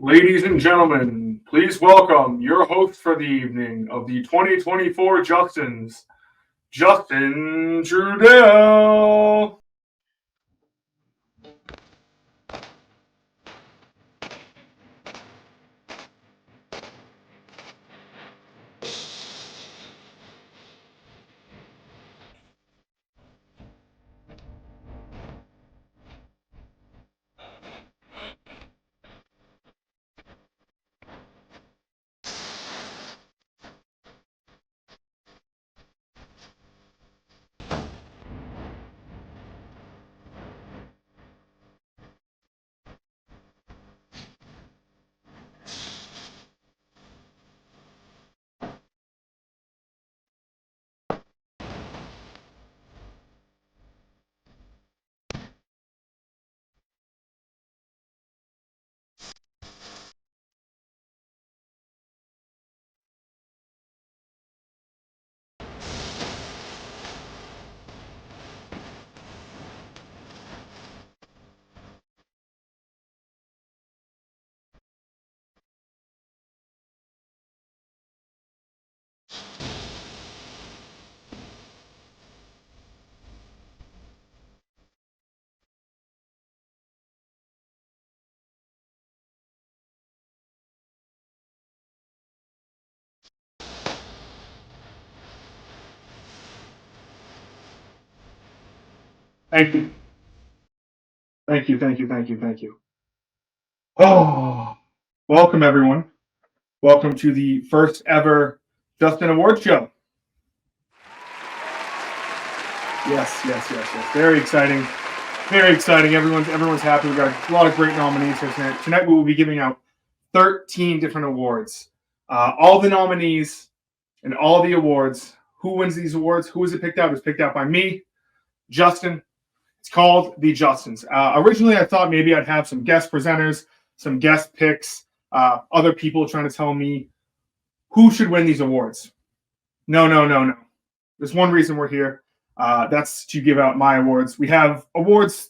Ladies and gentlemen, please welcome your host for the evening of the 2024 Justins, Justin Trudell. Thank you. Thank you. Oh, welcome everyone. Welcome to the first ever Justin Award Show. Yes. Very exciting. Very exciting. Everyone's happy. We got a lot of great nominees here tonight. Tonight we will be giving out 13 different awards. All the nominees and all the awards. Who wins these awards? Who is it picked out? It was picked out by me, Justin. It's called the Justins. Originally, I thought maybe I'd have some guest presenters, some guest picks, other people trying to tell me who should win these awards. No. There's one reason we're here. That's to give out my awards. We have awards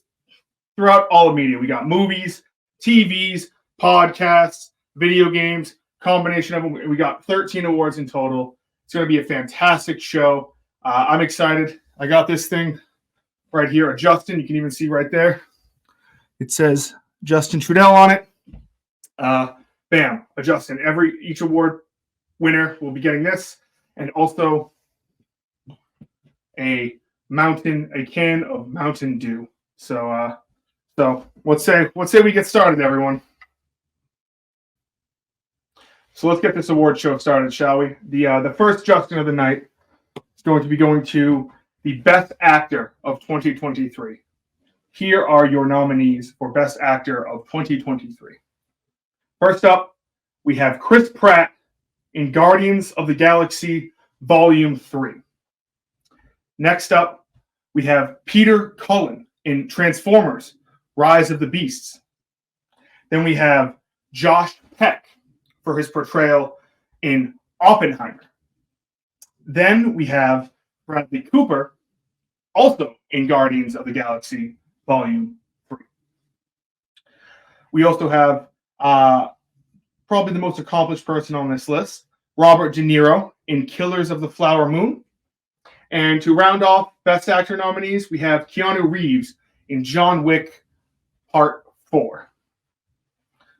throughout all of media. We got movies, TVs, podcasts, video games, combination of them. We got 13 awards in total. It's going to be a fantastic show. I'm excited. I got this thing right here, a Justin. You can even see right there. It says Justin Trudell on it. Bam, a Justin. Each award winner will be getting this, and also a can of Mountain Dew. So let's say we get started, everyone. So let's get this award show started, shall we? The first Justin of the night is going to be going to the Best Actor of 2023. Here are your nominees for Best Actor of 2023. First up, we have Chris Pratt in Guardians of the Galaxy Volume 3. Next up, we have Peter Cullen in Transformers Rise of the Beasts. Then we have Josh Peck for his portrayal in Oppenheimer. Then we have Bradley Cooper, also in Guardians of the Galaxy Volume 3. We also have probably the most accomplished person on this list, Robert De Niro in Killers of the Flower Moon. And to round off Best Actor nominees, we have Keanu Reeves in John Wick Part 4.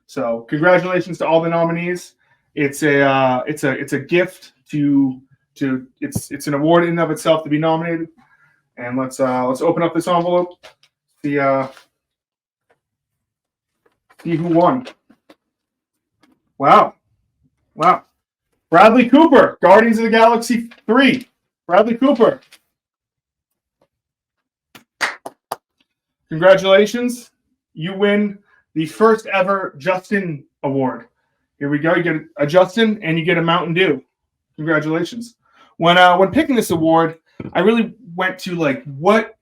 So congratulations to all the nominees. It's a gift to it's an award in and of itself to be nominated. And let's open up this envelope. See who won. Wow. Bradley Cooper, Guardians of the Galaxy 3. Bradley Cooper. Congratulations. You win the first ever Justin Award. Here we go. You get a Justin and you get a Mountain Dew. Congratulations. When picking this award, I really went to what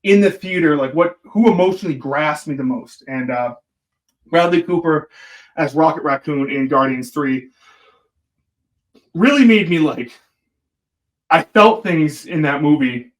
in the theater, who emotionally grasped me the most. And Bradley Cooper as Rocket Raccoon in Guardians 3 really made me I felt things in that movie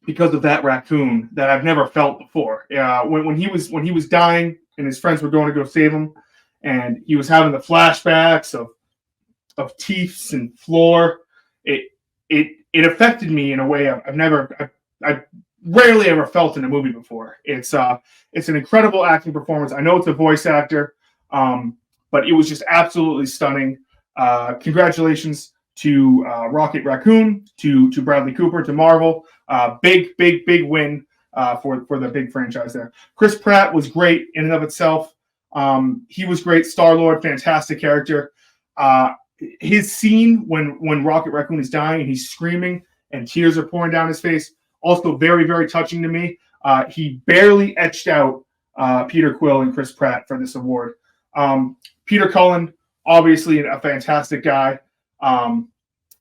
because of that raccoon that I've never felt before. When he was dying and his friends were going to go save him, and he was having the flashbacks of teeth and floor. It affected me in a way I rarely ever felt in a movie before. It's an incredible acting performance. I know it's a voice actor, but it was just absolutely stunning. Congratulations to Rocket Raccoon, to Bradley Cooper, to Marvel. Big win for the big franchise there. Chris Pratt was great in and of itself. He was great. Star-Lord, fantastic character. His scene when Rocket Raccoon is dying and he's screaming and tears are pouring down his face, also very, very touching to me. He barely etched out Peter Quill and Chris Pratt for this award. Peter Cullen, obviously a fantastic guy.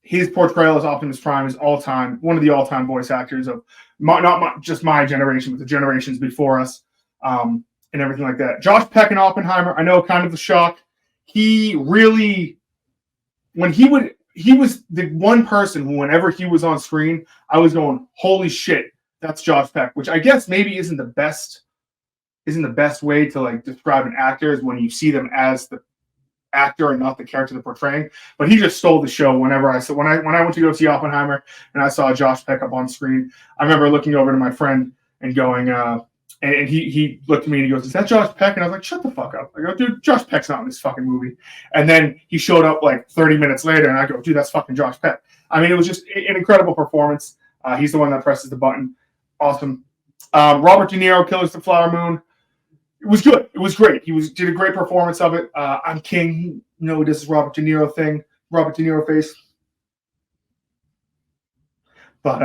His portrayal as Optimus Prime is one of the all-time voice actors of not just my generation, but the generations before us, and everything like that. Josh Peck and Oppenheimer, I know, kind of a shock. He really, he was the one person who, whenever he was on screen, I was going, holy shit, that's Josh Peck, which I guess maybe isn't the best way to like describe an actor, is when you see them as the actor and not the character they're portraying. But he just stole the show when I went to go see Oppenheimer and I saw Josh Peck up on screen. I remember looking over to my friend and going, and he looked at me and he goes, "Is that Josh Peck?" And I was like, "Shut the fuck up." I go, "Dude, Josh Peck's not in this fucking movie." And then he showed up like 30 minutes later and I go, "Dude, that's fucking Josh Peck." I mean, it was just an incredible performance. He's the one that presses the button. Awesome. Robert De Niro, Killers of the Flower Moon. It was good. It was great. He did a great performance of it. I'm King. You know, this is Robert De Niro thing. Robert De Niro face. But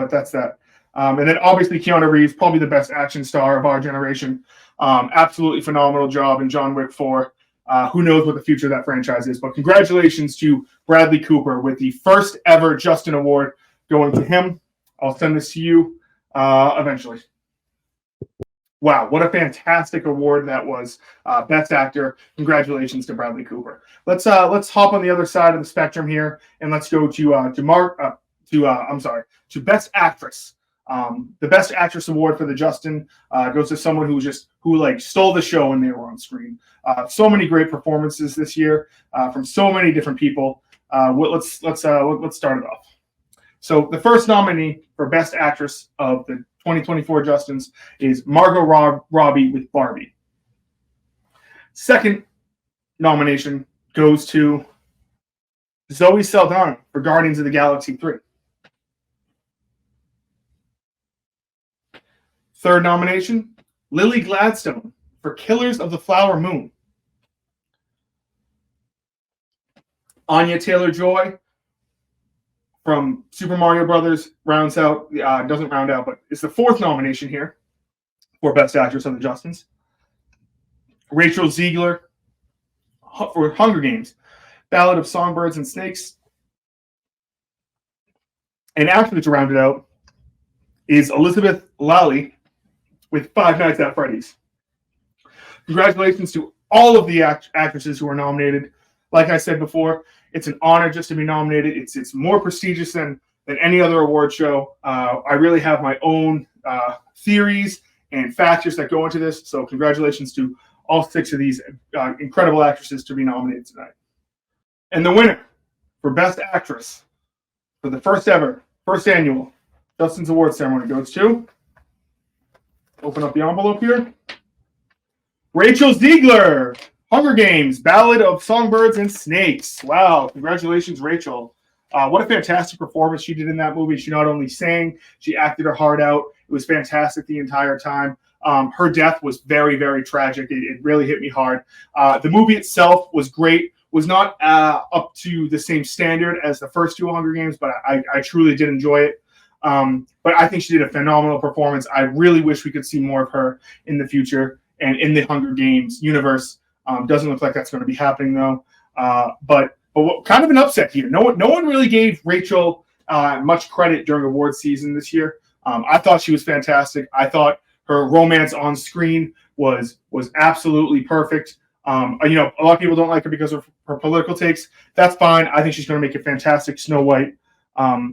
that's that. And then obviously Keanu Reeves, probably the best action star of our generation. Absolutely phenomenal job in John Wick 4. Who knows what the future of that franchise is? But congratulations to Bradley Cooper with the first ever Justin Award going to him. I'll send this to you eventually. Wow, what a fantastic award that was. Best Actor. Congratulations to Bradley Cooper. Let's hop on the other side of the spectrum here and let's go to Best Actress. The Best Actress award for the Justin goes to someone who stole the show when they were on screen. So many great performances this year from so many different people. Let's start it off. So the first nominee for Best Actress of the 2024 Justins is Margot Robbie with Barbie. Second nomination goes to Zoe Saldana for Guardians of the Galaxy 3. Third nomination, Lily Gladstone for Killers of the Flower Moon. Anya Taylor-Joy from Super Mario Brothers doesn't round out, but it's the fourth nomination here for Best Actress of the Justins. Rachel Zegler for Hunger Games, Ballad of Songbirds and Snakes. And actually, to round it out, is Elizabeth Lally with Five Nights at Freddy's. Congratulations to all of the actresses who are nominated. Like I said before, it's an honor just to be nominated. It's more prestigious than any other award show. I really have my own theories and factors that go into this. So congratulations to all 6 of these incredible actresses to be nominated tonight. And the winner for Best Actress for the first annual Justin's Award Ceremony goes to, open up the envelope here, Rachel Zegler, Hunger Games, Ballad of Songbirds and Snakes. Wow, congratulations, Rachel. What a fantastic performance she did in that movie. She not only sang, she acted her heart out. It was fantastic the entire time. Her death was very, very tragic. It really hit me hard. The movie itself was great. Was not up to the same standard as the first 2 Hunger Games, but I truly did enjoy it. But I think she did a phenomenal performance. I really wish we could see more of her in the future and in the Hunger Games universe. Doesn't look like that's going to be happening though. But kind of an upset here. No one really gave Rachel much credit during awards season this year. I thought she was fantastic. I thought her romance on screen was absolutely perfect. A lot of people don't like her because of her political takes. That's fine. I think she's going to make a fantastic Snow White.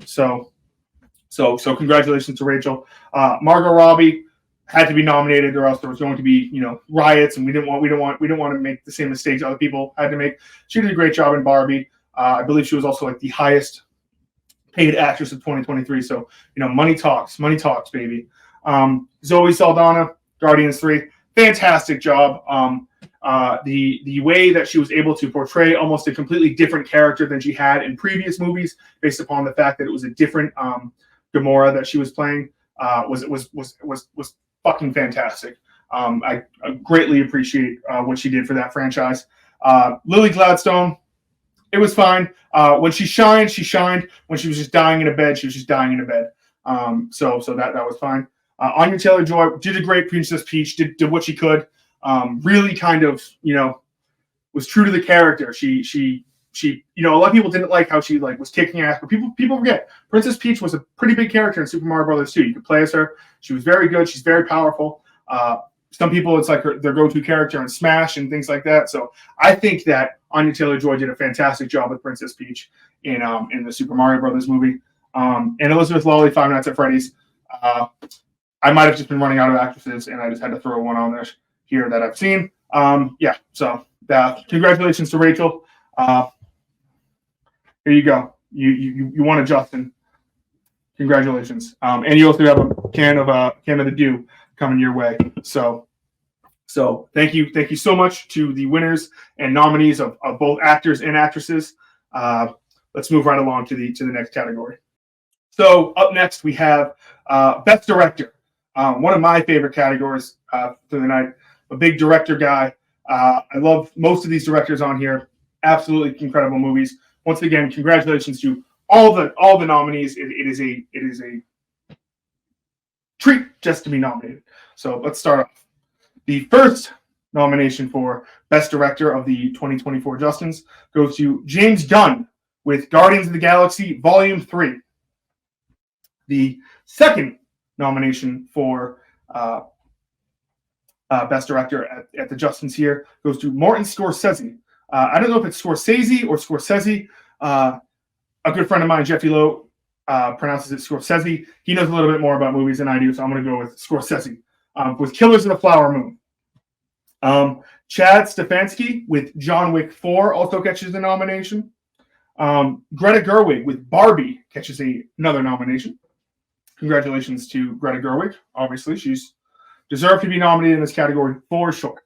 So congratulations to Rachel. Margot Robbie, had to be nominated, or else there was going to be, riots, and we didn't want to make the same mistakes other people had to make. She did a great job in Barbie. I believe she was also like the highest paid actress of 2023. So money talks, baby. Zoe Saldana, Guardians 3, fantastic job. The way that she was able to portray almost a completely different character than she had in previous movies, based upon the fact that it was a different Gamora that she was playing, was fucking fantastic. I greatly appreciate what she did for that franchise. Lily Gladstone, it was fine. When she shined. When she was just dying in a bed, she was just dying in a bed. So that was fine. Anya Taylor-Joy did a great Princess Peach. Did what she could. Really kind of was true to the character. She a lot of people didn't like how she was kicking ass, but people forget Princess Peach was a pretty big character in Super Mario Brothers 2. You could play as her. She was very good. She's very powerful. Some people, it's like their go-to character in Smash and things like that. So I think that Anya Taylor-Joy did a fantastic job with Princess Peach in the Super Mario Brothers movie. And Elizabeth Lawley, Five Nights at Freddy's. I might have just been running out of actresses, and I just had to throw one on there here that I've seen. So congratulations to Rachel. Here you go. You won a Justin. Congratulations. And you also have a can of the Dew coming your way. So thank you so much to the winners and nominees of both actors and actresses. Let's move right along to the next category. So up next we have Best Director. One of my favorite categories for the night. A big director guy. I love most of these directors on here. Absolutely incredible movies. Once again, congratulations to all the nominees. It is a treat just to be nominated. So let's start off. The first nomination for Best Director of the 2024 Justins goes to James Gunn with Guardians of the Galaxy Volume 3. The second nomination for Best Director at the Justins here goes to Martin Scorsese. I don't know if it's Scorsese or Scorsese. A good friend of mine, Jeffy Lowe, pronounces it Scorsese. He knows a little bit more about movies than I do, so I'm going to go with Scorsese. With Killers of the Flower Moon. Chad Stefanski with John Wick 4 also catches the nomination. Greta Gerwig with Barbie catches another nomination. Congratulations to Greta Gerwig. Obviously, she's deserved to be nominated in this category for sure.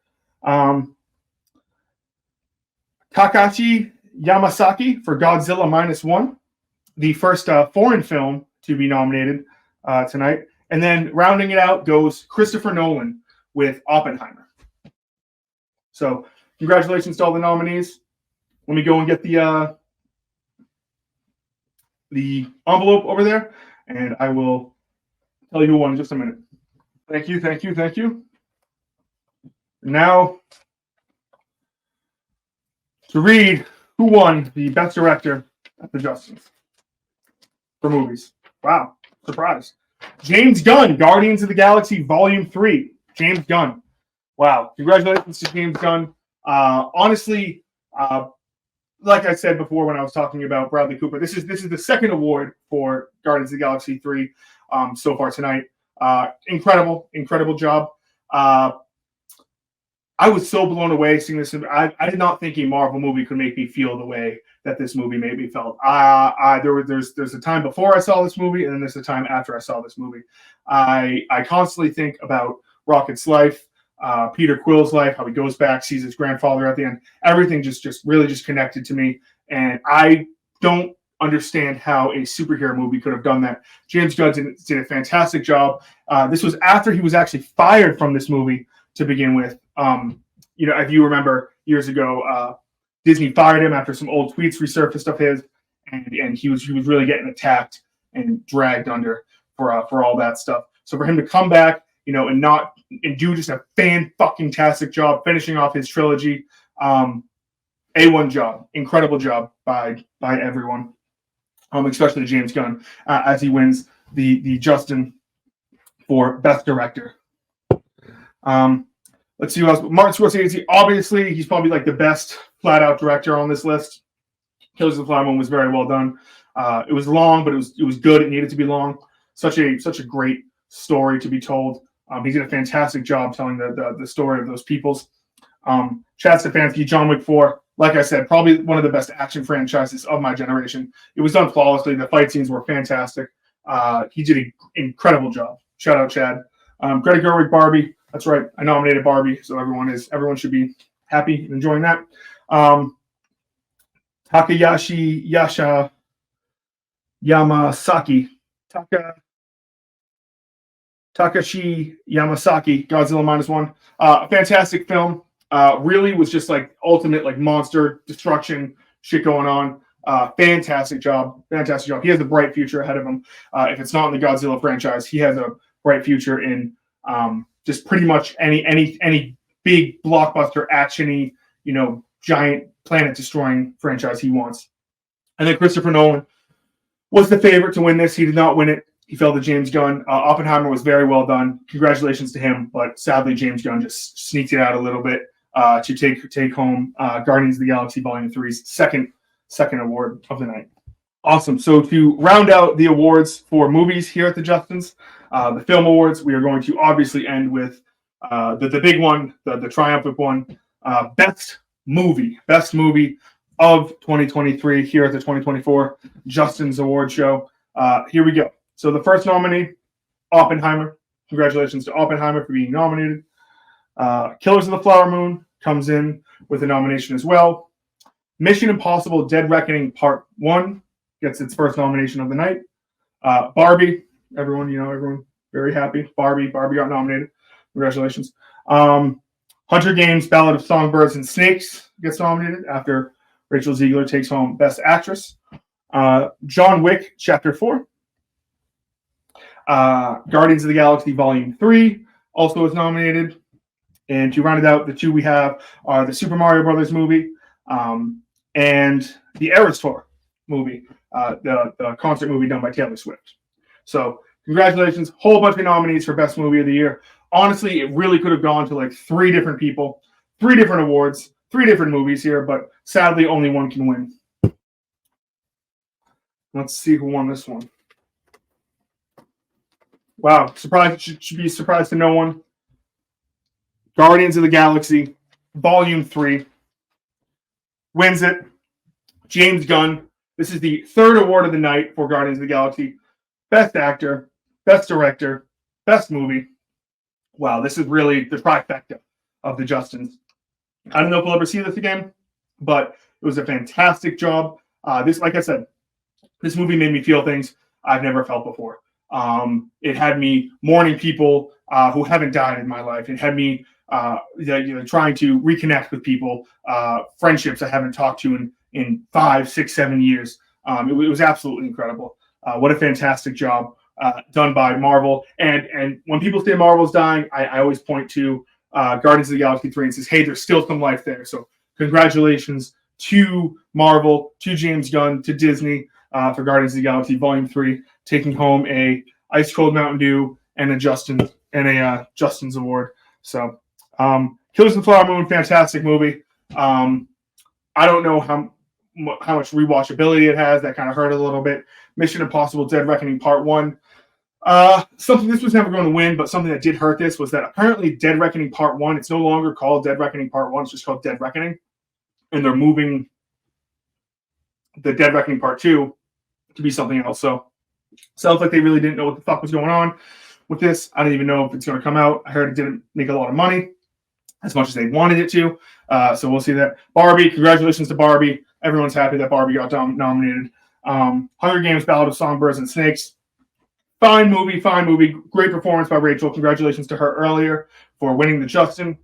Takashi Yamasaki for Godzilla -1, the first foreign film to be nominated tonight. And then rounding it out goes Christopher Nolan with Oppenheimer. So congratulations to all the nominees. Let me go and get the envelope over there, and I will tell you who won in just a minute. Thank you. Now, to read who won the Best Director at the Justins for movies. Wow, surprise. James Gunn, Guardians of the Galaxy Volume 3. James Gunn. Wow, congratulations to James Gunn. Honestly, like I said before when I was talking about Bradley Cooper, this is the second award for Guardians of the Galaxy 3 so far tonight. Incredible job. I was so blown away seeing this. I did not think a Marvel movie could make me feel the way that this movie made me felt. There's a time before I saw this movie, and then there's a time after I saw this movie. I constantly think about Rocket's life, Peter Quill's life, how he goes back, sees his grandfather at the end. Everything just really connected to me, and I don't understand how a superhero movie could have done that. James Gunn did a fantastic job. This was after he was actually fired from this movie to begin with. If you remember years ago, Disney fired him after some old tweets resurfaced of his, and he was really getting attacked and dragged under for all that stuff. So for him to come back, and do just a fan-fucking-tastic job finishing off his trilogy, A1 job, incredible job by everyone, especially James Gunn, as he wins the Justin for Best Director. Let's see who else. Martin Scorsese, obviously, he's probably like the best flat-out director on this list. Killers of the Flower Moon was very well done. It was long, but it was good. It needed to be long. Such a great story to be told. He did a fantastic job telling the story of those peoples. Chad Stefanski, John Wick 4, like I said, probably one of the best action franchises of my generation. It was done flawlessly. The fight scenes were fantastic. He did an incredible job. Shout out Chad. Greta Gerwig, Barbie. That's right. I nominated Barbie, so everyone should be happy and enjoying that. Takayashi Yasha Yamasaki. Takashi Yamasaki, Godzilla -1. Fantastic film. Really was just like ultimate like monster destruction shit going on. Fantastic job. Fantastic job. He has a bright future ahead of him. If it's not in the Godzilla franchise, he has a bright future in just pretty much any big blockbuster actiony, giant planet destroying franchise he wants. And then Christopher Nolan was the favorite to win this. He did not win it. He fell to James Gunn. Oppenheimer was very well done. Congratulations to him, but sadly James Gunn just sneaked it out a little bit to take home Guardians of the Galaxy Volume 3's second award of the night. Awesome. So to round out the awards for movies here at the Justins, the film awards, we are going to obviously end with the big one, the triumphant one, best movie of 2023 here at the 2024 Justins Award Show. Here we go. So the first nominee, Oppenheimer. Congratulations to Oppenheimer for being nominated. Killers of the Flower Moon comes in with a nomination as well. Mission Impossible Dead Reckoning Part 1 gets its first nomination of the night. Barbie, everyone very happy. Barbie got nominated. Congratulations. Hunter Games Ballad of Songbirds and Snakes gets nominated after Rachel Zegler takes home Best Actress. John Wick Chapter 4. Guardians of the Galaxy Volume 3 also was nominated. And to round it out, the two we have are the Super Mario Brothers movie and the Eras Tour movie, the concert movie done by Taylor Swift. So congratulations, whole bunch of nominees for Best Movie of the Year. Honestly, it really could have gone to like 3 different people, 3 different awards, 3 different movies here, but sadly only one can win. Let's see who won this one. Wow, surprise! Should be a surprise to no one. Guardians of the Galaxy, Volume 3, wins it. James Gunn. This is the 3rd award of the night for Guardians of the Galaxy. Best Actor, Best Director, Best Movie. Wow, this is really the trifecta of the Justins. I don't know if we'll ever see this again, but it was a fantastic job. Like I said, this movie made me feel things I've never felt before. It had me mourning people who haven't died in my life. It had me trying to reconnect with people, friendships I haven't talked to in 5, 6, 7 years. It was absolutely incredible. What a fantastic job done by Marvel. And when people say Marvel's dying, I always point to Guardians of the Galaxy 3 and says, hey, there's still some life there. So congratulations to Marvel, to James Gunn, to Disney for Guardians of the Galaxy Volume 3, taking home a Ice Cold Mountain Dew and a Justin's Award. So Killers of the Flower Moon, fantastic movie. I don't know how much rewatchability it has. That kind of hurt a little bit. Mission Impossible Dead Reckoning Part 1. Something this was never going to win, but something that did hurt this was that apparently Dead Reckoning Part 1, it's no longer called Dead Reckoning Part 1, it's just called Dead Reckoning. And they're moving the Dead Reckoning Part 2 to be something else. So sounds like they really didn't know what the fuck was going on with this. I don't even know if it's going to come out. I heard it didn't make a lot of money as much as they wanted it to. So we'll see that. Barbie, congratulations to Barbie. Everyone's happy that Barbie got nominated. Hunger Games Ballad of Songbirds and Snakes. Fine movie. Great performance by Rachel. Congratulations to her earlier for winning the Justin.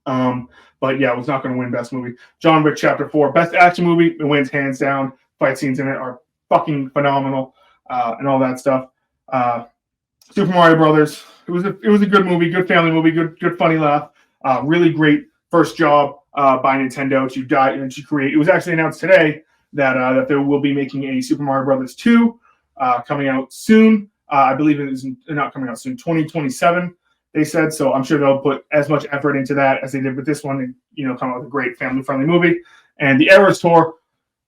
But yeah, it was not going to win Best Movie. John Wick Chapter 4, Best Action Movie. It wins hands down. Fight scenes in it are fucking phenomenal, and all that stuff. Super Mario Brothers. It was a good movie, good family movie, good funny laugh. Really great first job by Nintendo to create. It was actually announced today that they will be making a Super Mario Brothers 2 coming out soon. I believe it is not coming out soon, 2027. They said so. I'm sure they'll put as much effort into that as they did with this one, and come out with a great family-friendly movie. And the Eras Tour.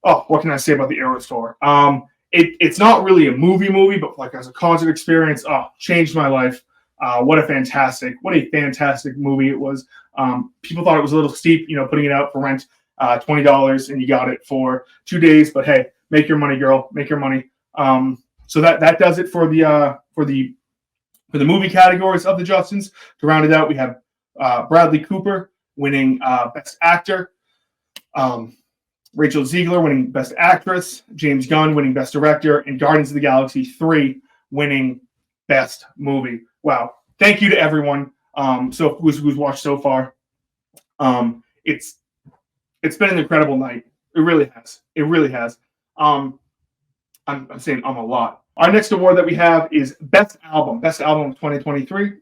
Oh, what can I say about the Eras Tour? It's not really a movie, but like as a concert experience, changed my life. What a fantastic movie it was. People thought it was a little steep, putting it out for rent, $20, and you got it for 2 days. But hey, make your money, girl, make your money. So that does it for the movie categories of the Justins. To round it out, we have Bradley Cooper winning Best Actor, Rachel Ziegler winning Best Actress, James Gunn winning Best Director, and Guardians of the Galaxy 3 winning Best Movie. Wow. Thank you to everyone who's watched so far. It's been an incredible night. It really has. It really has. I'm saying a lot. Our next award that we have is Best Album. Best Album of 2023.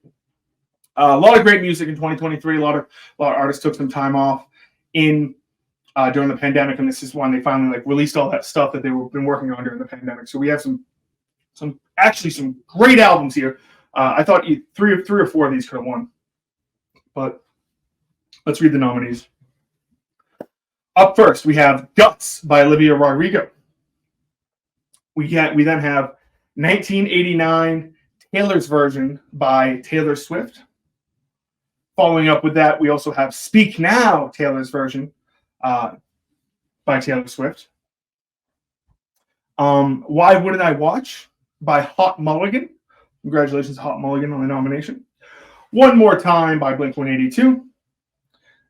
A lot of great music in 2023. A lot of artists took some time off during the pandemic, and this is when they finally released all that stuff that they've been working on during the pandemic. So we have some great albums here. I thought three or four of these could have won, but let's read the nominees. Up first, we have Guts by Olivia Rodrigo. We then have 1989 Taylor's Version by Taylor Swift. Following up with that, we also have Speak Now, Taylor's Version by Taylor Swift. Why Wouldn't I Watch by Hot Mulligan. Congratulations, Hot Mulligan, on the nomination. One More Time by Blink-182.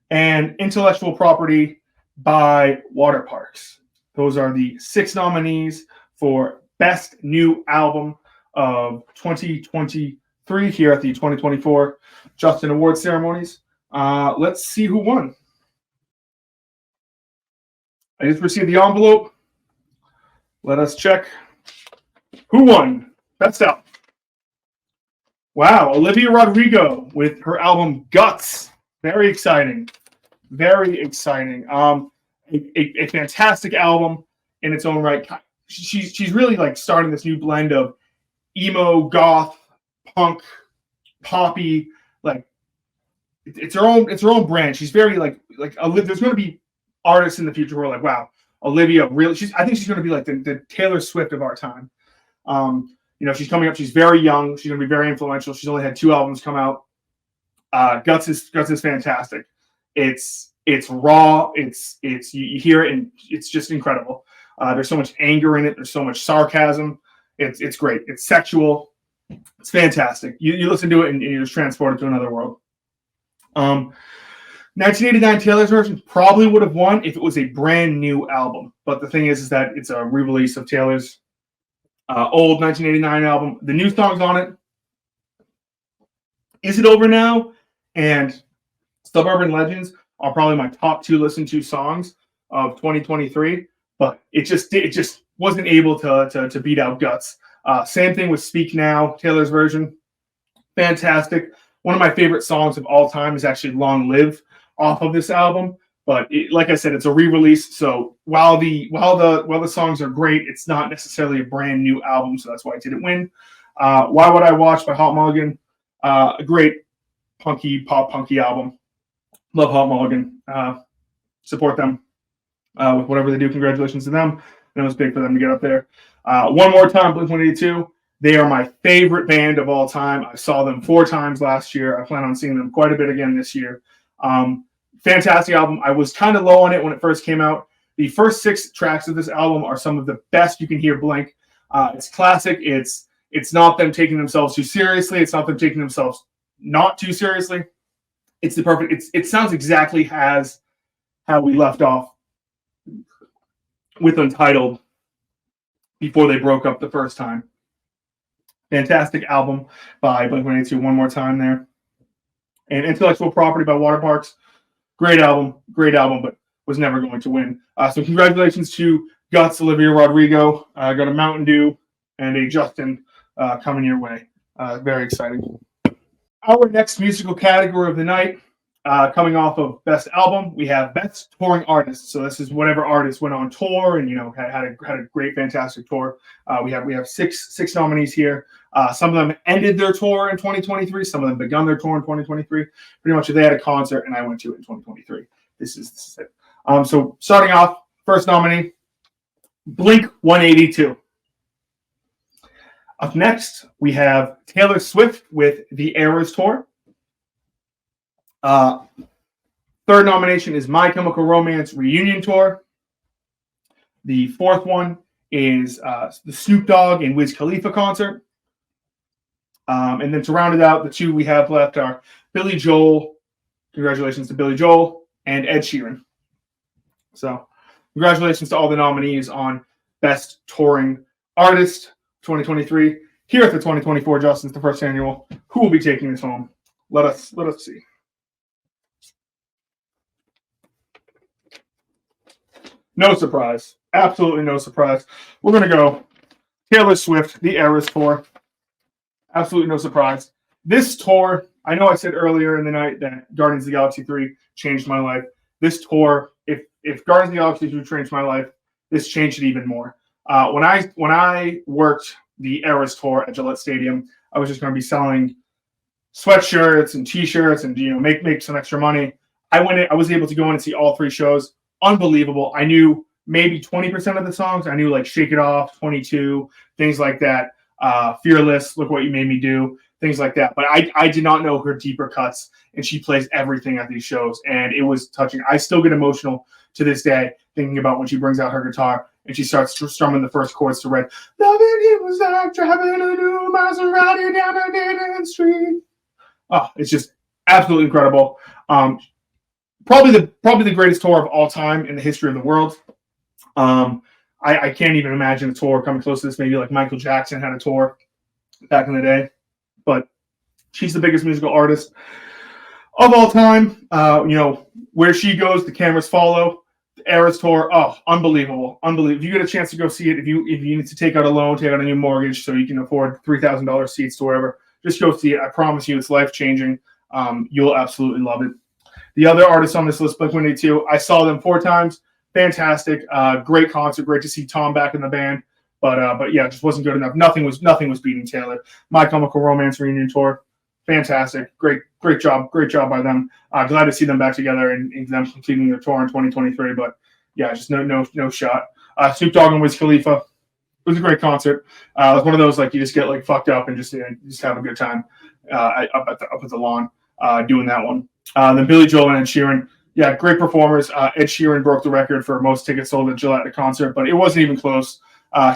And Intellectual Property by Waterparks. Those are the 6 nominees for Best New Album of 2023 here at the 2024 Justin Awards ceremonies. Let's see who won. I just received the envelope. Let us check. Who won? Best Album. Wow, Olivia Rodrigo with her album Guts. Very exciting. Very exciting. A fantastic album in its own right. She's really starting this new blend of emo, goth, punk, poppy. It's her own brand. She's very there's going to be artists in the future who are wow, Olivia really. I think she's going to be the Taylor Swift of our time. She's coming up. She's very young. She's going to be very influential. She's only had 2 albums come out. Guts is fantastic. It's raw. It's you hear it and it's just incredible. There's so much anger in it. There's so much sarcasm. It's great. It's sexual. It's fantastic. You listen to it and you're just transported to another world. 1989 Taylor's Version probably would have won if it was a brand new album. But the thing is that it's a re-release of Taylor's old 1989 album. The new songs on it, Is It Over Now and Suburban Legends, are probably my top 2 listened to songs of 2023. But it just wasn't able to beat out Guts. Same thing with Speak Now, Taylor's Version. Fantastic. One of my favorite songs of all time is actually Long Live off of this album. But like I said, it's a re-release. So while the songs are great, it's not necessarily a brand new album. So that's why it didn't win. Why Would I Watch by Hot Mulligan? A great pop punky album. Love Hot Mulligan. Support them with whatever they do. Congratulations to them. And it was big for them to get up there. One More Time, Blink-182. They are my favorite band of all time. I saw them 4 times last year. I plan on seeing them quite a bit again this year. Fantastic album. I was kind of low on it when it first came out. The first 6 tracks of this album are some of the best you can hear Blink. It's classic. It's not them taking themselves too seriously. It's not them taking themselves not too seriously. It's the perfect. It sounds exactly as how we left off with Untitled before they broke up the first time. Fantastic album by Blink-182. One More Time there. And Intellectual Property by Waterparks. Great album, but was never going to win. So congratulations to Guts, Olivia Rodrigo. Got a Mountain Dew and a Justin coming your way. Very exciting. Our next musical category of the night, coming off of Best Album, we have Best Touring Artist. So this is whatever artist went on tour and had a great, fantastic tour. We have six nominees here. Some of them ended their tour in 2023. Some of them begun their tour in 2023. Pretty much, they had a concert, and I went to it in 2023. This is it. So starting off, first nominee, Blink-182. Up next, we have Taylor Swift with the Eras Tour. Third nomination is My Chemical Romance Reunion Tour. The fourth one is the Snoop Dogg and Wiz Khalifa concert. And then to round it out, the two we have left are Billy Joel. Congratulations to Billy Joel and Ed Sheeran. So congratulations to all the nominees on Best Touring Artist 2023. Here at the 2024 Justin's, the first annual, who will be taking this home? Let us see. No surprise. Absolutely no surprise. We're going to go Taylor Swift, the Eras Tour. Absolutely no surprise. This tour, I know I said earlier in the night that Guardians of the Galaxy 3 changed my life. This tour, if Guardians of the Galaxy 2 changed my life, this changed it even more. When I worked the Eras Tour at Gillette Stadium, I was just going to be selling sweatshirts and T-shirts and make some extra money. I was able to go in and see all three shows. Unbelievable. I knew maybe 20% of the songs. I knew like Shake It Off, 22, things like that. Fearless, Look What You Made Me Do, things like that. But I did not know her deeper cuts, and she plays everything at these shows, and it was touching. I still get emotional to this day thinking about when she brings out her guitar and she starts strumming the first chords to Red. Loving you was like driving a new Maserati down a dead-end street. Oh, it's just absolutely incredible. Probably the greatest tour of all time in the history of the world. I can't even imagine a tour coming close to this. Maybe like Michael Jackson had a tour back in the day, but she's the biggest musical artist of all time. Where she goes, the cameras follow. The Eras Tour, unbelievable. If you get a chance to go see it, if you need to take out a loan, take out a new mortgage so you can afford $3,000 seats to wherever, just go see it. I promise you, it's life-changing. You'll absolutely love it. The other artists on this list, Blink-182, I saw them 4 times. Fantastic, great concert. Great to see Tom back in the band, but yeah, it just wasn't good enough. Nothing was beating Taylor. My Chemical Romance Reunion Tour, fantastic, great job by them. Glad to see them back together and them completing their tour in 2023. But yeah, just no shot. Snoop Dogg and Wiz Khalifa. It was a great concert. It was one of those like you just get like fucked up and just have a good time up at the lawn doing that one. Then Billy Joel and Ed Sheeran. Yeah, great performers. Ed Sheeran broke the record for most tickets sold at Gillette at a concert, but it wasn't even close.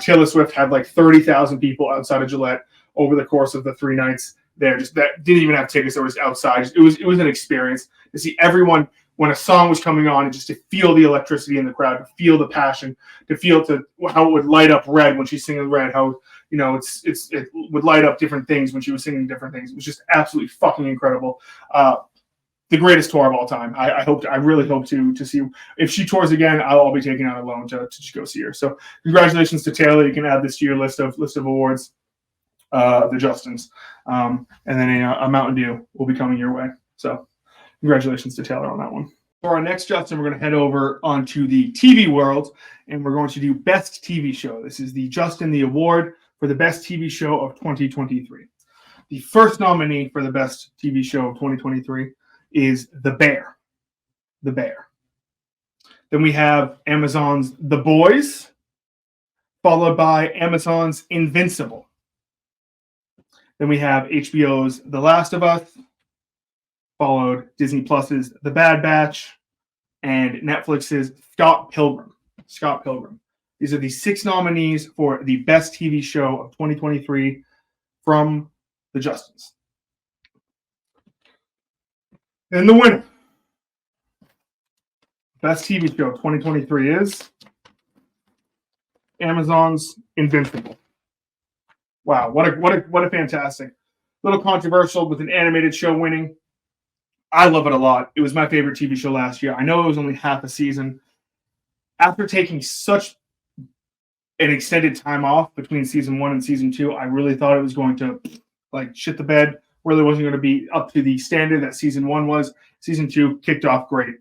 Taylor Swift had like 30,000 people outside of Gillette over the course of the 3 nights there. Just that didn't even have tickets. It was outside. It was an experience to see everyone when a song was coming on and just to feel the electricity in the crowd, to feel the passion, to feel how it would light up Red when she's singing Red, how it would light up different things when she was singing different things. It was just absolutely fucking incredible. The greatest tour of all time. I really hope to see. If she tours again, I'll be taking out a loan to just go see her. So congratulations to Taylor. You can add this to your list of awards, the Justins, and then a Mountain Dew will be coming your way. So congratulations to Taylor on that one. For our next Justin, we're going to head over onto the TV world, and we're going to do Best TV Show. This is the Justin the Award for the Best TV Show of 2023. The first nominee for the Best TV Show of 2023 is The Bear. The Bear. Then we have Amazon's The Boys, followed by Amazon's Invincible. Then we have HBO's The Last of Us, followed Disney Plus's The Bad Batch, and Netflix's Scott Pilgrim. Scott Pilgrim. These are the 6 nominees for the Best TV Show of 2023 from the Justins. And the winner, Best TV Show 2023 is Amazon's Invincible. Wow, what a fantastic. Little controversial with an animated show winning. I love it a lot. It was my favorite TV show last year. I know it was only half a season. After taking such an extended time off between season 1 and season 2, I really thought it was going to like shit the bed. Really wasn't going to be up to the standard that season 1 was. Season 2 kicked off great.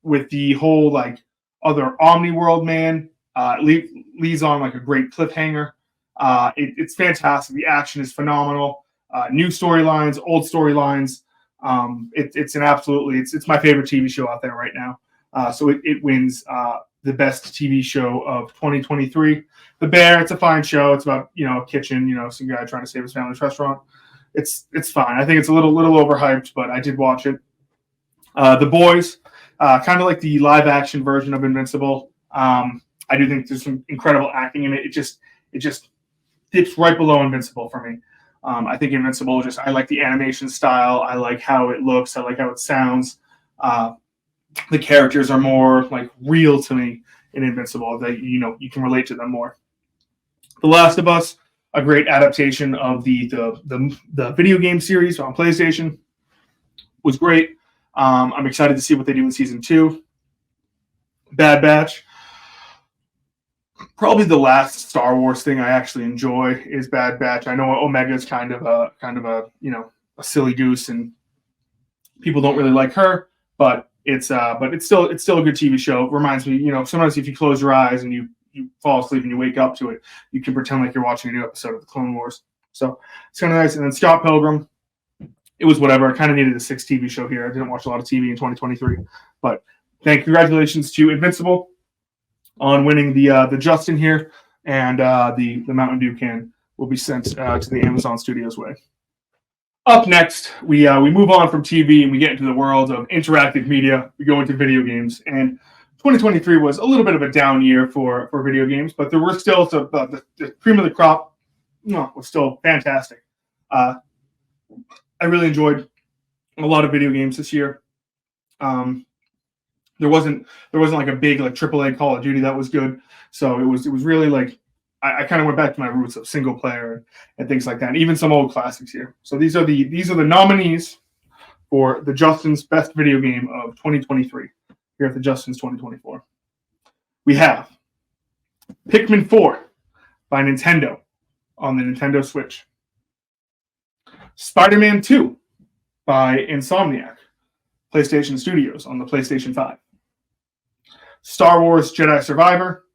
With the whole like other Omni-World man, leads on like a great cliffhanger. It's fantastic. The action is phenomenal. New storylines, old storylines. It's my favorite TV show out there right now. So it wins the best TV show of 2023. The Bear, it's a fine show. It's about, a kitchen, some guy trying to save his family's restaurant. It's fine. I think it's a little overhyped, but I did watch it. The Boys, kind of like the live action version of Invincible. I do think there's some incredible acting in it. It just dips right below Invincible for me. I think Invincible I like the animation style. I like how it looks. I like how it sounds. The characters are more like real to me in Invincible. That you can relate to them more. The Last of Us, a great adaptation of the video game series on PlayStation, was great. I'm excited to see what they do in season 2. Bad Batch. Probably the last Star Wars thing I actually enjoy is Bad Batch. I know Omega is kind of a a silly goose, and people don't really like her, but it's still a good TV show. It reminds me, sometimes if you close your eyes and you fall asleep and you wake up to it, you can pretend like you're watching a new episode of the Clone Wars. So it's kind of nice. And then Scott Pilgrim, it was whatever. I kind of needed a 6th TV show here. I didn't watch a lot of TV in 2023, but congratulations to Invincible on winning the Justin here, and the Mountain Dew can will be sent to the Amazon Studios way. Up next, we move on from TV and we get into the world of interactive media. We go into video games, and 2023 was a little bit of a down year for video games, but there were still the cream of the crop. Was still fantastic. I really enjoyed a lot of video games this year. There wasn't like a big like AAA Call of Duty that was good. So it was really like I kind of went back to my roots of single player and things like that, and even some old classics here. So these are the nominees for the Justin's Best Video Game of 2023 here at the Justin's 2024. We have Pikmin 4 by Nintendo on the Nintendo Switch. Spider-Man 2 by Insomniac, PlayStation Studios on the PlayStation 5. Star Wars Jedi Survivor,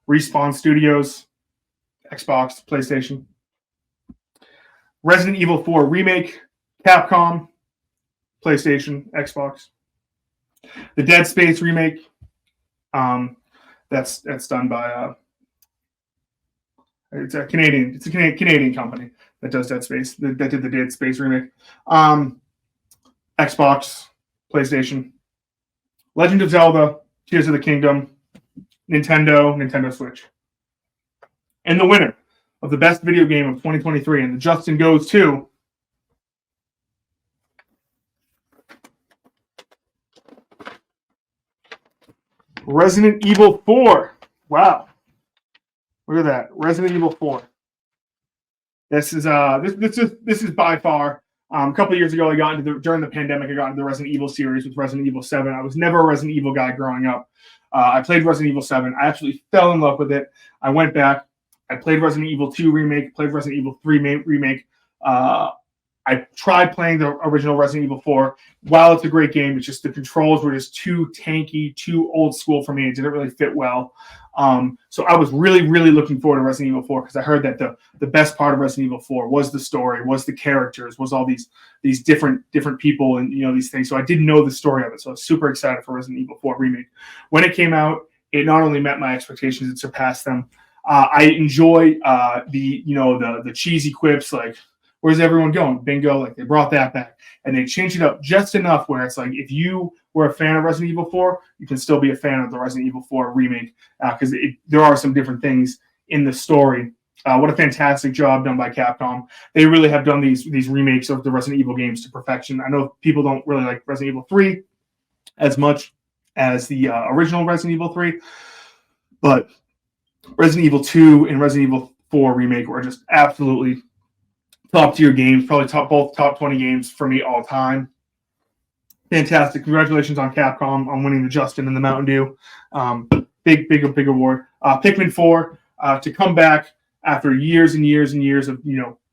Respawn Studios, Xbox, PlayStation. Resident Evil 4 Remake, Capcom, PlayStation, Xbox. The Dead Space Remake, that's done by it's a Canadian company that does Dead Space, that did the Dead Space Remake. Xbox, PlayStation. Legend of Zelda, Tears of the Kingdom, Nintendo Switch. And the winner of the best video game of 2023, and the Justin goes to Resident Evil 4. Wow. Look at that. Resident Evil 4. This is by far a couple of years ago, during the pandemic, I got into the Resident Evil series with Resident Evil 7. I was never a Resident Evil guy growing up. I played Resident Evil 7. I actually fell in love with it. I went back. I played Resident Evil 2 Remake, played Resident Evil 3 Remake. I tried playing the original Resident Evil 4. While it's a great game, it's just the controls were just too tanky, too old school for me. It didn't really fit well. So I was really, really looking forward to Resident Evil 4 because I heard that the best part of Resident Evil 4 was the story, was the characters, was all these different people and these things. So I didn't know the story of it. So I was super excited for Resident Evil 4 Remake. When it came out, it not only met my expectations, it surpassed them. I enjoy the cheesy quips like, "Where's everyone going? Bingo!" Like they brought that back, and they changed it up just enough where it's like if you were a fan of Resident Evil 4, you can still be a fan of the Resident Evil 4 remake because there are some different things in the story. What a fantastic job done by Capcom! They really have done these remakes of the Resident Evil games to perfection. I know people don't really like Resident Evil 3 as much as the original Resident Evil 3, but Resident Evil 2 and Resident Evil 4 remake were just absolutely top tier games, probably both top 20 games for me all time. Fantastic. Congratulations on Capcom on winning the Justin and the Mountain Dew. Big award. Pikmin 4 to come back after years and years and years of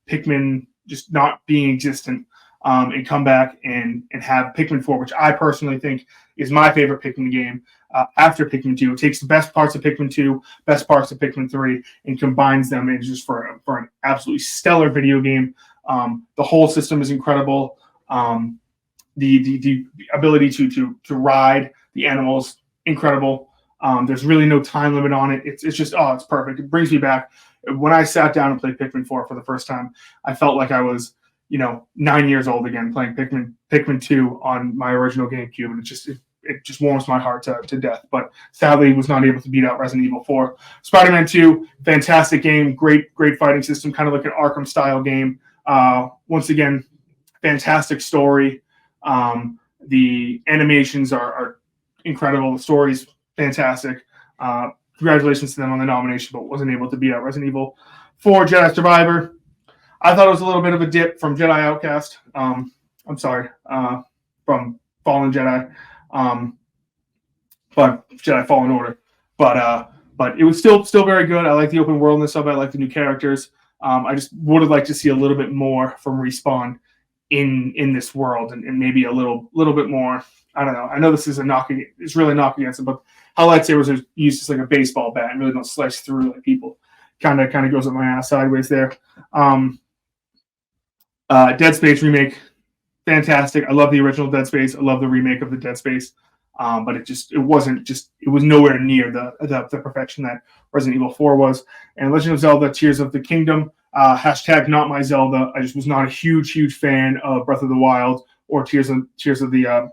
Pikmin just not being existent, and come back and have Pikmin 4, which I personally think is my favorite Pikmin game. After Pikmin 2, it takes the best parts of Pikmin 2, best parts of Pikmin 3, and combines them in just for an absolutely stellar video game. The whole system is incredible. The ability to ride the animals, incredible. There's really no time limit on it. It's just, oh, it's perfect. It brings me back. When I sat down and played Pikmin 4 for the first time, I felt like I was, 9 years old again playing Pikmin 2 on my original GameCube, and it just warms my heart to death. But sadly, was not able to beat out Resident Evil 4. Spider-Man 2, fantastic game, great fighting system, kind of like an Arkham style game. Once again, fantastic story. The animations are incredible. The story's fantastic. Congratulations to them on the nomination, but wasn't able to beat out Resident Evil 4 Jedi Survivor. I thought it was a little bit of a dip from Jedi Outcast. I'm sorry, from Fallen Jedi, but Jedi Fallen Order. But it was still very good. I like the open worldness of it. I like the new characters. I just would have liked to see a little bit more from Respawn in this world, and maybe a little bit more. I don't know. I know this is it's really knocking against it, but how lightsabers are used as like a baseball bat and really don't slice through like people. Kind of goes up my ass sideways there. Dead Space remake, fantastic. I love the original Dead Space. I love the remake of the Dead Space. But it was nowhere near the perfection that Resident Evil 4 was. And Legend of Zelda: Tears of the Kingdom, hashtag not my Zelda. I just was not a huge fan of Breath of the Wild or Tears of the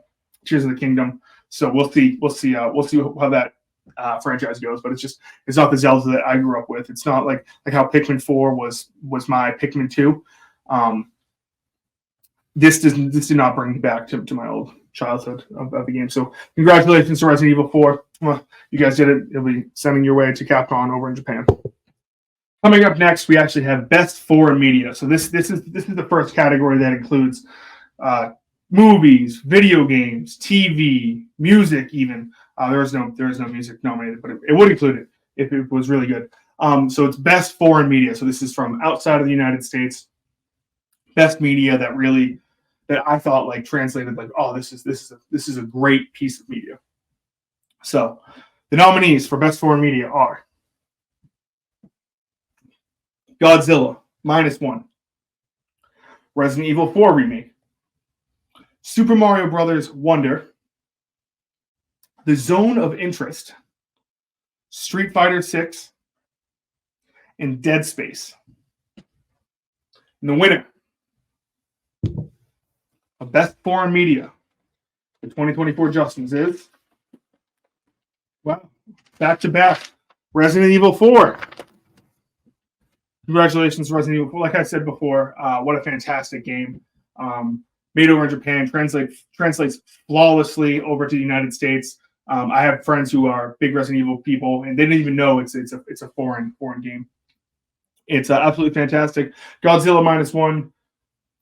Kingdom. So we'll see how that franchise goes. But it's not the Zelda that I grew up with. It's not like how Pikmin 4 was my Pikmin 2. This did not bring me back to my old childhood of the game. So congratulations to Resident Evil 4. Well, you guys did it. It'll be sending your way to Capcom over in Japan. Coming up next, we actually have Best Foreign Media. So this is the first category that includes movies, video games, TV, music. Even there is no music nominated, but it would include it if it was really good. So it's Best Foreign Media. So this is from outside of the United States. Best media that I thought like translated like, oh, this is a great piece of media. So the nominees for Best Foreign Media are Godzilla -1, Resident Evil 4 remake, Super Mario Brothers Wonder, The Zone of Interest, Street Fighter 6, and Dead Space. And the winner of Best Foreign Media, the 2024 Justins is, wow, back-to-back, Resident Evil 4. Congratulations, Resident Evil 4. Like I said before, what a fantastic game. Made over in Japan, translates flawlessly over to the United States. I have friends who are big Resident Evil people, and they didn't even know it's a foreign game. It's absolutely fantastic. Godzilla -1.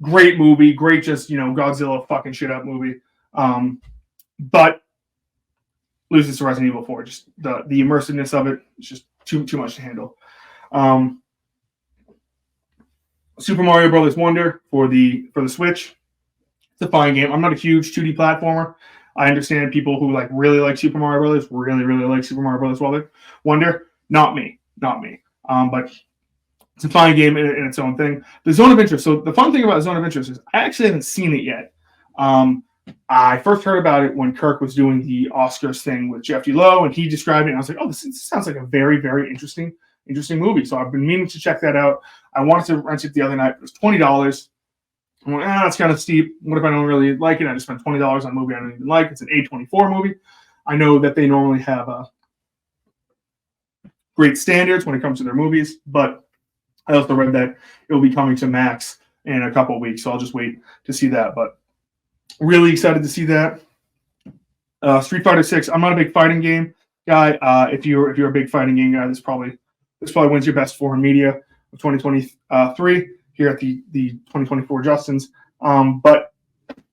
Great movie, great Godzilla fucking shit up movie. But loses to Resident Evil 4. Just the immersiveness of it is just too much to handle. Super Mario Brothers Wonder for the Switch. It's a fine game. I'm not a huge 2D platformer. I understand people who really like Super Mario Brothers, really like Super Mario Brothers Wonder. Not me. But it's a fine game in its own thing. The Zone of Interest. So the fun thing about Zone of Interest is I actually haven't seen it yet. I first heard about it when Kirk was doing the Oscars thing with Jeff Lowe, and he described it, and I was like, oh, this sounds like a very, very interesting movie. So I've been meaning to check that out. I wanted to rent it the other night. It was $20. I'm like, that's kind of steep. What if I don't really like it? I just spent $20 on a movie I don't even like. It's an A24 movie. I know that they normally have great standards when it comes to their movies, but I also read that it will be coming to Max in a couple of weeks, so I'll just wait to see that. But really excited to see that. Street Fighter 6. I'm not a big fighting game guy. If you're a big fighting game guy, this probably wins your Best Foreign Media of 2023 here at the 2024 Justins. But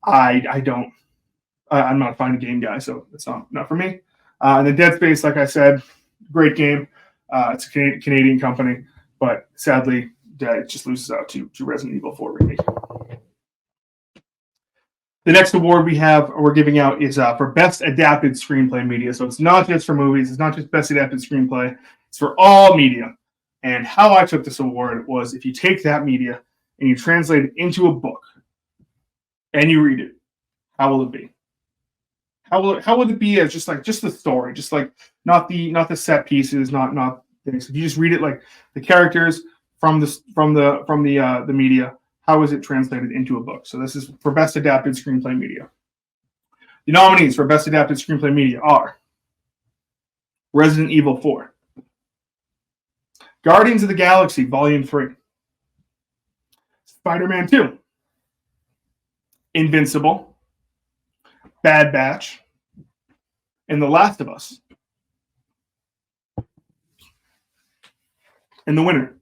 I'm not a fighting game guy, so it's not for me. And the Dead Space, like I said, great game. It's a Canadian company, but sadly, it just loses out to Resident Evil 4 remake. The next award we're giving out is for Best Adapted Screenplay Media. So it's not just for movies. It's not just Best Adapted Screenplay. It's for all media. And how I took this award was if you take that media and you translate it into a book and you read it, how will it be? How would it be as just the story, just like not the set pieces, not things. If you just read it like the characters from the media, how is it translated into a book? So this is for best adapted screenplay media. The nominees for best adapted screenplay media are Resident Evil 4, Guardians of the Galaxy Volume 3, Spider-Man 2, Invincible, Bad Batch, and The Last of Us. And the winner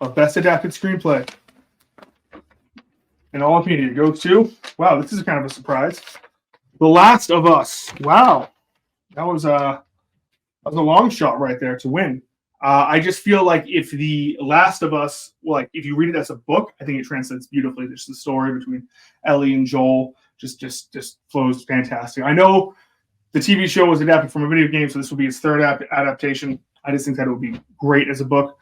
of Best Adapted Screenplay in all of media goes to, wow, this is kind of a surprise, The Last of Us. Wow. That was a long shot right there to win. I just feel like if The Last of Us, like if you read it as a book, I think it translates beautifully. There's the story between Ellie and Joel just flows fantastic. I know the TV show was adapted from a video game, so this will be its third adaptation. I just think that it would be great as a book.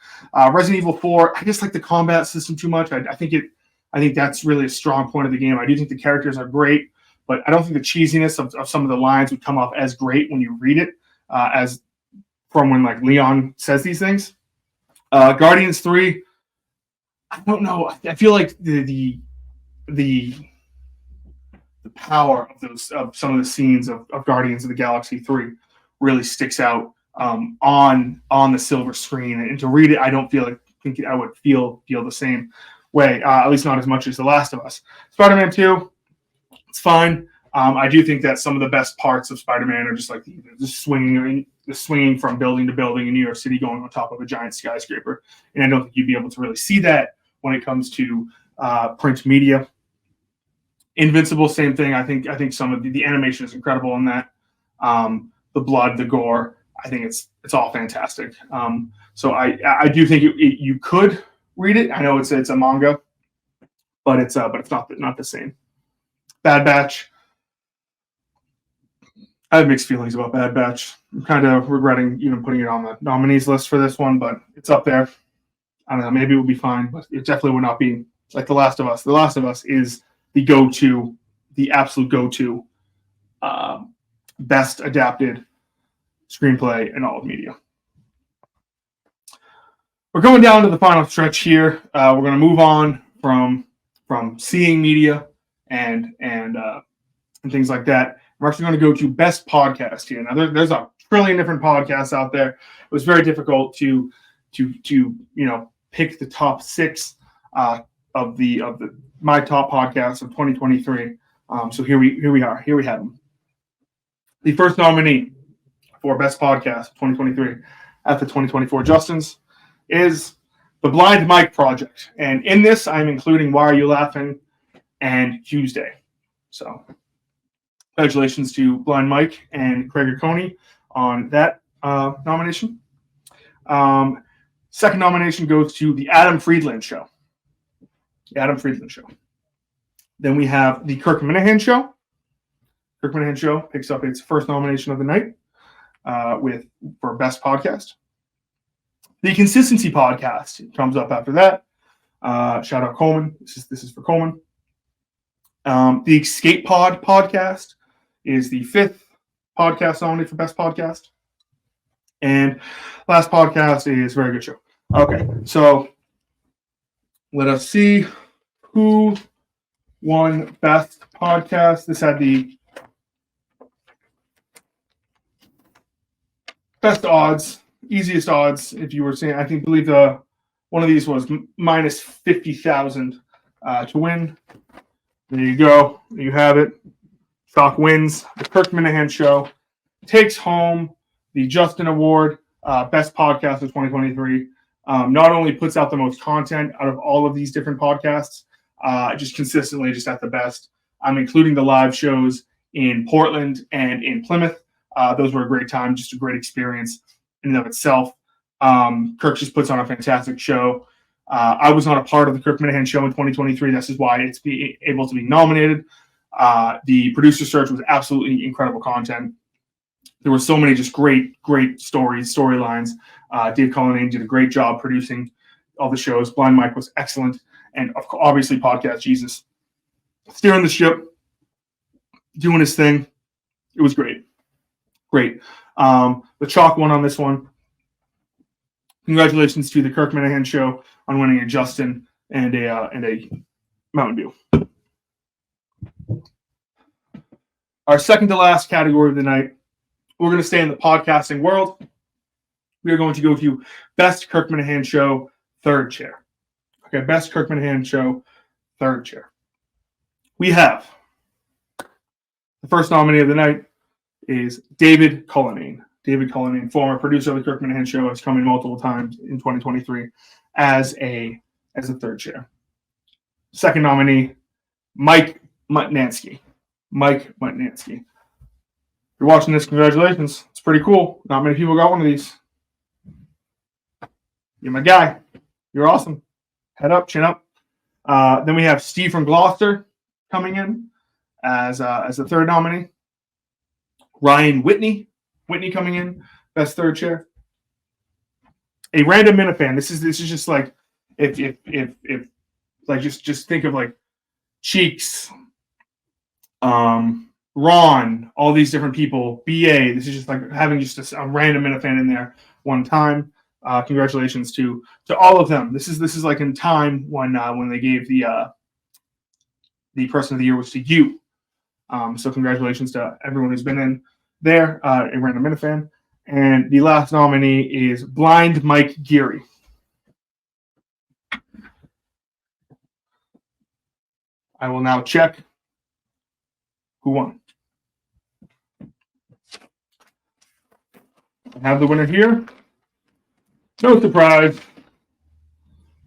Resident Evil 4, I just like the combat system too much. I think that's really a strong point of the game. I do think the characters are great, but I don't think the cheesiness of some of the lines would come off as great when you read it, as from when like Leon says these things. Guardians 3, I don't know. I feel like the power of some of the scenes of Guardians of the Galaxy 3 really sticks out on the silver screen. And to read it, I don't think I would feel the same way, at least not as much as The Last of Us. Spider-Man 2, it's fine. I do think that some of the best parts of Spider-Man are just like the swinging from building to building in New York City, going on top of a giant skyscraper. And I don't think you'd be able to really see that when it comes to print media. Invincible, same thing. I think some of the animation is incredible in that. The blood, the gore, I think it's all fantastic. So I do think you could read it. I know it's a manga, but it's not the same. Bad Batch. I have mixed feelings about Bad Batch. I'm kind of regretting even putting it on the nominees list for this one, but it's up there. I don't know. Maybe it will be fine, but it definitely would not be like The Last of Us. The Last of Us is the absolute go-to best adapted screenplay in all of media. We're going down to the final stretch here. We're going to move on from seeing media and things like that. We're actually going to go to best podcast here. Now, there's a trillion different podcasts out there. It was very difficult to pick the top 6 of my top podcasts of 2023. So here we are. Here we have them. The first nominee for best podcast of 2023 at the 2024 Justins is the Blind Mike Project, and in this I'm including Why Are You Laughing and Tuesday. So congratulations to Blind Mike and Craig Coney on that nomination. Second nomination goes to the Adam Friedland Show. The Adam Friedland Show. Then we have the Kirk Minahan Show. Kirk Minahan Show picks up its first nomination of the night for Best Podcast. The Consistency Podcast comes up after that. Shout out Coleman. This is for Coleman. The Escape Pod Podcast is the 5th podcast nominated for Best Podcast. And last podcast is Very Good Show. Okay, so let us see who won Best Podcast. This had the best odds, easiest odds. If you were saying, believe one of these was minus 50,000 to win. There you go. There you have it. Chalk wins. The Kirk Minahan Show takes home the Justin Award, Best Podcast of 2023. Not only puts out the most content out of all of these different podcasts, just consistently just at the best. I'm including the live shows in Portland and in Plymouth. Those were a great time, just a great experience in and of itself. Kirk just puts on a fantastic show. I was not a part of the Kirk Minahan Show in 2023. This is why it's able to be nominated. The producer search was absolutely incredible content. There were so many just great storylines. Dave Cullinane did a great job producing all the shows. Blind Mike was excellent. And obviously Podcast Jesus steering the ship, doing his thing. It was great. Great. The chalk won on this one. Congratulations to the Kirk Minahan show on winning a Justin and a Mountain Dew. Our second to last category of the night, we're going to stay in the podcasting world. We are going to go to Best Kirk Minahan Show, third chair. Okay, Best Kirk Minahan Show, third chair. We have the first nominee of the night is David Cullinane. David Cullinane, former producer of the Kirk Minahan Show, has come in multiple times in 2023 as a third chair. Second nominee, Mike Mutnansky. Mike Mutnansky. If you're watching this, congratulations. It's pretty cool. Not many people got one of these. You're my guy. You're awesome. Head up, chin up. Then we have Steve from Gloucester coming in as the third nominee. Ryan Whitney coming in, best third chair. A random Minifan. This is just like if like just think of like Cheeks, Ron, all these different people. BA. This is just like having just a random Minifan in there one time. Congratulations to all of them. This is like in time when they gave the person of the year was to you. So congratulations to everyone who's been in there, a random Minifan. And the last nominee is Blind Mike Geary. I will now check who won. I have the winner here. No surprise.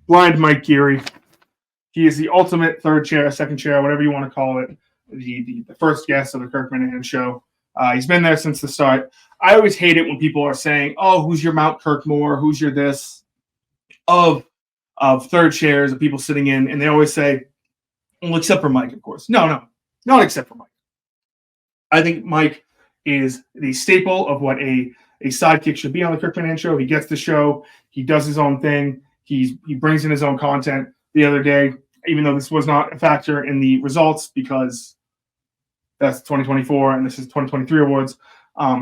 Blind Mike Geary. He is the ultimate third chair, second chair, whatever you want to call it. The first guest of the Kirk Minahan Show. He's been there since the start. I always hate it when people are saying, "Oh, who's your Mount Kirkmore? Who's your this?" Of third chairs of people sitting in, and they always say, "Well, except for Mike, of course." No, not except for Mike. I think Mike is the staple of what a sidekick should be on the Kirk Minahan Show. He gets the show. He does his own thing. He brings in his own content. The other day, even though this was not a factor in the results because that's 2024 and this is 2023 awards,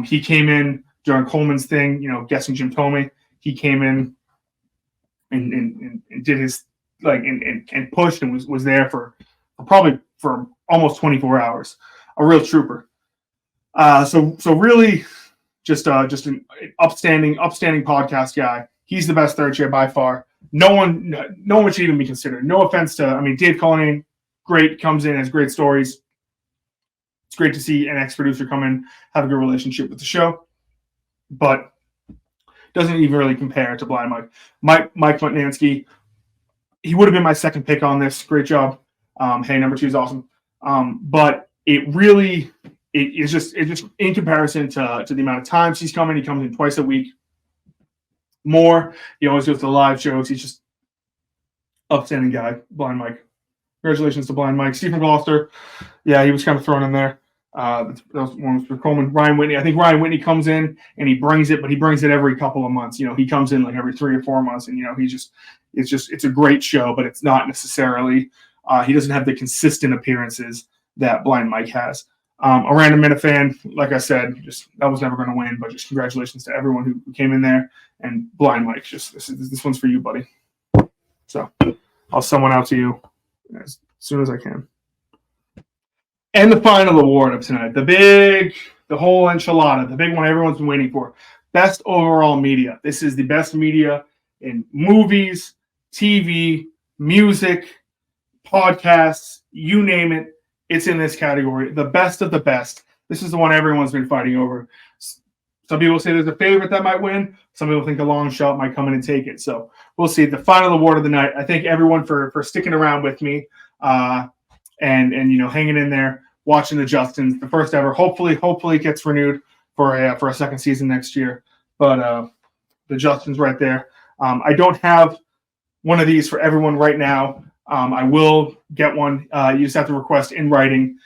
he came in during Coleman's thing, guessing Jim Tomei. He came in and did his and pushed and was there for probably for almost 24 hours. A real trooper. So really just an upstanding podcast guy. He's the best third chair by far. No one should even be considered. No offense to, Dave Cullinane, great, comes in, has great stories. It's great to see an ex-producer come in, have a good relationship with the show, but doesn't even really compare to Blind Mike. Mike Mutnansky, he would have been my second pick on this. Great job. Hey, number 2 is awesome. But it's just in comparison to the amount of times he's coming. He comes in twice a week. More. He always goes to live shows. He's just upstanding guy. Blind Mike. Congratulations to Blind Mike. Steve from Gloucester. Yeah, he was kind of thrown in there. That was one for Coleman. Ryan Whitney. I think Ryan Whitney comes in and he brings it, but he brings it every couple of months. He comes in like every 3 or 4 months, and it's a great show, but it's not necessarily. He doesn't have the consistent appearances that Blind Mike has. A random Minifan, like I said, just that was never going to win, but just congratulations to everyone who came in there. And Blind Mike, just this one's for you, buddy. So I'll send one out to you as soon as I can. And the final award of tonight, the whole enchilada, the big one everyone's been waiting for. Best overall media. This is the best media in movies, TV, music, podcasts, you name it. It's in this category. The best of the best. This is the one everyone's been fighting over. Some people say there's a favorite that might win. Some people think a long shot might come in and take it. So we'll see. The final award of the night. I thank everyone for sticking around with me and hanging in there, watching the Justins. The first ever. Hopefully it gets renewed for a second season next year. But the Justins right there. I don't have one of these for everyone right now. I will get one. You just have to request in writing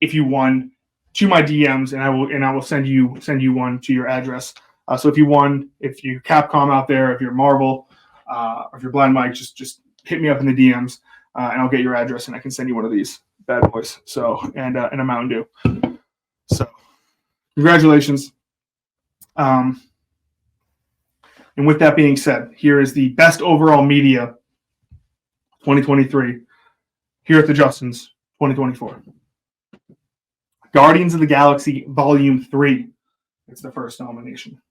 if you won to my DMs, and I will send you one to your address. So if you won, if you're Capcom out there, if you're Marvel, or if you're Blind Mike, just hit me up in the DMs, and I'll get your address and I can send you one of these. bad boys. So and a Mountain Dew. So congratulations. And with that being said, here is the best overall media 2023 here at the Justins 2024. Guardians of the Galaxy Volume 3. It's the first nomination.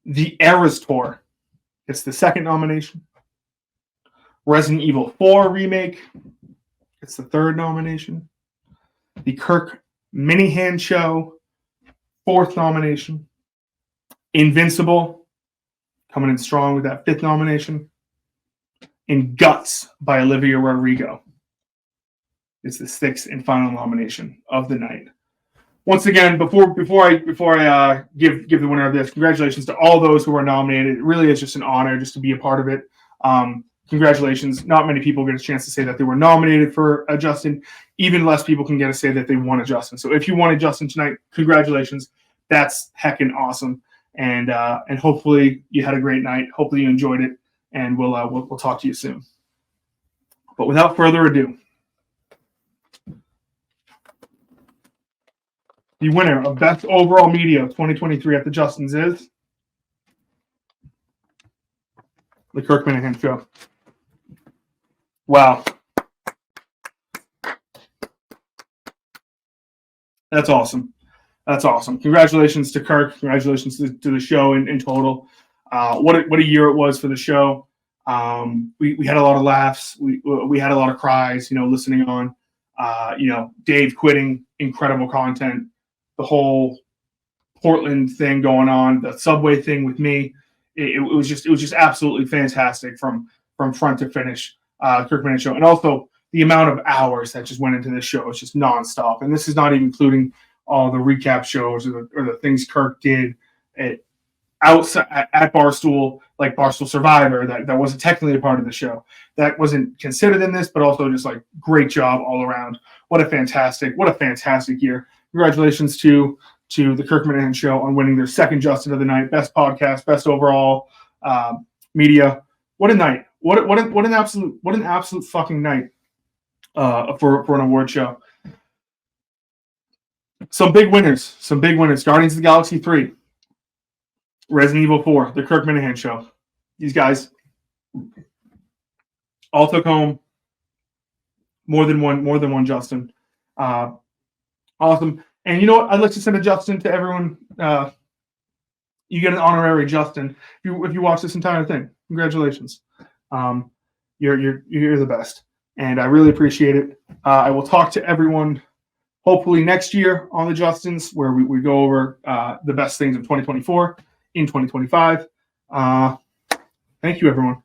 The Eras Tour. It's the second nomination. Resident Evil 4 Remake. It's the third nomination. The Kirk Minahan Show. Fourth nomination. Invincible. Coming in strong with that fifth nomination. And Guts by Olivia Rodrigo. It's the sixth and final nomination of the night. Once again, before I give the winner of this, congratulations to all those who are nominated. It really is just an honor just to be a part of it. Congratulations. Not many people get a chance to say that they were nominated for a Justin. Even less people can get to say that they won a Justin. So if you won a Justin tonight, congratulations. That's heckin' awesome. And hopefully you had a great night. Hopefully you enjoyed it. And we'll talk to you soon. But without further ado, the winner of Best Overall Media 2023 at the Justins is the Kirk Minahan Show. Wow. That's awesome. That's awesome. Congratulations to Kirk. Congratulations to the show in total. What a year it was for the show. We had a lot of laughs. We had a lot of cries, listening on. Dave quitting, incredible content. The whole Portland thing going on, the subway thing with me. It was just absolutely fantastic from front to finish. Kirk Minahan Show, and also the amount of hours that just went into this show is just nonstop. And this is not even including all the recap shows or the things Kirk did outside at Barstool, like Barstool Survivor, that wasn't technically a part of the show. That wasn't considered in this, but also just like great job all around. What a fantastic year. Congratulations to the Kirk Minahan Show on winning their second Justin of the night, best podcast, best overall media. What a night! What an absolute fucking night for an award show. Some big winners. Guardians of the Galaxy 3, Resident Evil 4, the Kirk Minahan Show. These guys all took home more than one Justin. Awesome. And you know what? I'd like to send a Justin to everyone. You get an honorary Justin if you watch this entire thing. Congratulations. You're the best, and I really appreciate it. I will talk to everyone hopefully next year on the Justins, where we go over the best things of 2024 in 2025. Thank you, everyone.